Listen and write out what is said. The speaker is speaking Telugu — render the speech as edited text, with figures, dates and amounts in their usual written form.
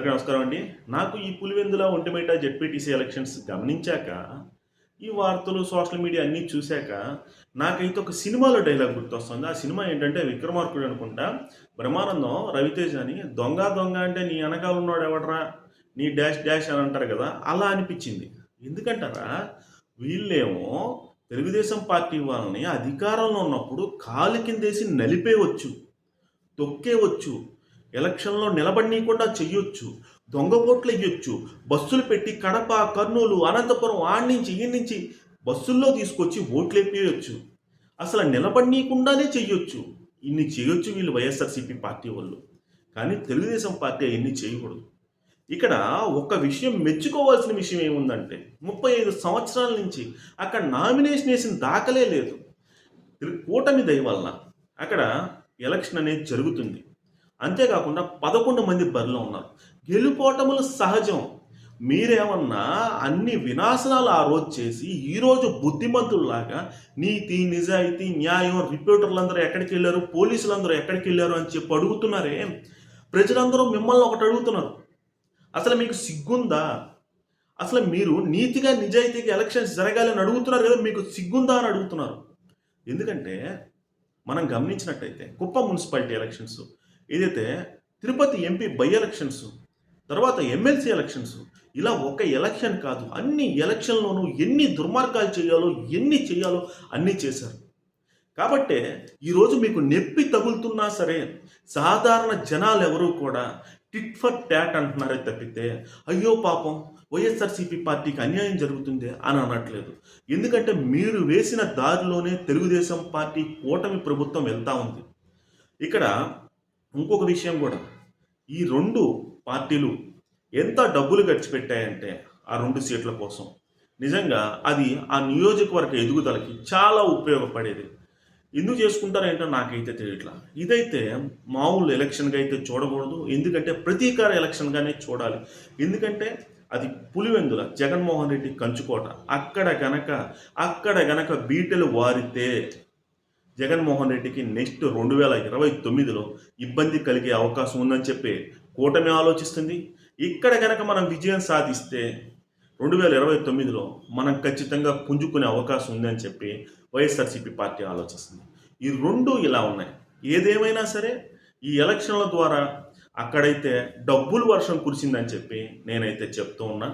అందరికీ నమస్కారం అండి. నాకు ఈ పులివెందుల, ఒంటిమిట్ట జెడ్పీటీసీ ఎలక్షన్స్ గమనించాక, ఈ వార్తలు, సోషల్ మీడియా అన్నీ చూశాక, నాకైతే ఒక సినిమాలో డైలాగ్ గుర్తొస్తుంది. ఆ సినిమా ఏంటంటే 'విక్రమార్కుడు' అనుకుంటా. బ్రహ్మానందం రవితేజని "దొంగ దొంగ అంటే నీ ఎనకాల ఉన్నోడు ఎవడ్రా? నీ డాష్ డాష్" అని అంటారు కదా! అలా అనిపించింది. ఎందుకంటారా, వీళ్ళేమో తెలుగుదేశం పార్టీ వాళ్ళని అధికారంలో ఉన్నప్పుడు కాలు కిందేసి నలిపేయవచ్చు, తొక్కేయవచ్చు, ఎలక్షన్‌లో నిలబడనీయకుండా చెయ్యొచ్చు, దొంగ ఓట్లెయ్యొచ్చు, బస్సులు పెట్టి కడప, కర్నూలు, అనంతపురం ఆడ్నించి, ఈడ్నించి బస్సుల్లో తీసుకొచ్చి ఓట్లేపియొచ్చు. అసలు నిలబడనీయకుండానే చెయ్యొచ్చు. ఇన్ని చేయొచ్చు వీళ్ళు వైఎస్ఆర్‌సీపీ పార్టీ వాళ్ళు. కానీ తెలుగుదేశం పార్టీ అయన్నీ చేయకూడదు. ఇక్కడ ఒక విషయం మెచ్చుకోవాల్సిన విషయం ఏముందంటే, 35 సంవత్సరాల నుంచి అక్కడ నామినేషన్ ఏసిన దాఖలే లేదు. కూటమి దయ వలన అక్కడ ఎలక్షన్ అనేది జరుగుతుంది. అంతేకాకుండా 11 మంది బరిలో ఉన్నారు. గెలుపోటములు సహజం. మీరేమన్నా అన్ని వినాశనాలు ఆ రోజు చేసి, ఈరోజు బుద్ధిమంతుల్లాగా నీతి, నిజాయితీ, న్యాయం, రిపోర్టర్లందరూ ఎక్కడికెళ్లారు, పోలీసులందరూ ఎక్కడికెళ్లారు అని చెప్పి అడుగుతున్నారే, ప్రజలందరూ మిమ్మల్ని ఒకటి అడుగుతున్నారు. అసలు మీకు సిగ్గుందా? అసలు మీరు నీతిగా, నిజాయితీగా ఎలక్షన్స్ జరగాలని అడుగుతున్నారు కదా, మీకు సిగ్గుందా అని అడుగుతున్నారు. ఎందుకంటే మనం గమనించినట్టయితే కుప్పం మున్సిపాలిటీ ఎలక్షన్స్, ఏదైతే తిరుపతి ఎంపీ బై ఎలక్షన్స్, తర్వాత ఎమ్మెల్సీ ఎలక్షన్స్, ఇలా ఒక ఎలక్షన్ కాదు, అన్ని ఎలక్షన్లోనూ ఎన్ని దుర్మార్గాలు చేయాలో, ఎన్ని చేయాలో అన్నీ చేశారు. కాబట్టే ఈరోజు మీకు నొప్పి తగులుతున్నా సరే, సాధారణ జనాలు ఎవరూ కూడా టిట్ ఫర్ ట్యాట్ అంటున్నారే తప్పితే, అయ్యో పాపం వైఎస్ఆర్సీపీ పార్టీకి అన్యాయం జరుగుతుంది అని అనట్లేదు. ఎందుకంటే మీరు వేసిన దారిలోనే తెలుగుదేశం పార్టీ కూటమి ప్రభుత్వం వెళ్తూ ఉంది. ఇక్కడ ఇంకొక విషయం కూడా, ఈ 2 పార్టీలు ఎంత డబ్బులు ఖర్చు పెట్టాయంటే ఆ 2 సీట్ల కోసం, నిజంగా అది ఆ నియోజకవర్గ ఎదుగుదలకి చాలా ఉపయోగపడేది. ఎందుకు చేసుకుంటారేంటో నాకైతే తెలియట్లా. ఇదైతే మామూలు ఎలక్షన్గా అయితే చూడకూడదు. ఎందుకంటే ప్రతీకార ఎలక్షన్గానే చూడాలి. ఎందుకంటే అది పులివెందుల జగన్మోహన్ రెడ్డి కంచుకోట. అక్కడ గనక బీటలు వారితే జగన్మోహన్ రెడ్డికి నెక్స్ట్ 2029లో ఇబ్బంది కలిగే అవకాశం ఉందని చెప్పి కూటమి ఆలోచిస్తుంది. ఇక్కడ గనక మనం విజయం సాధిస్తే 2029లో మనం ఖచ్చితంగా పుంజుకునే అవకాశం ఉందని చెప్పి వైఎస్ఆర్సీపీ పార్టీ ఆలోచిస్తుంది. ఈ 2 ఇలా ఉన్నాయి. ఏదేమైనా సరే ఈ ఎలక్షన్ల ద్వారా అక్కడైతే డబ్బులు వర్షం కురిసిందని చెప్పి నేనైతే చెప్తూ ఉన్నా.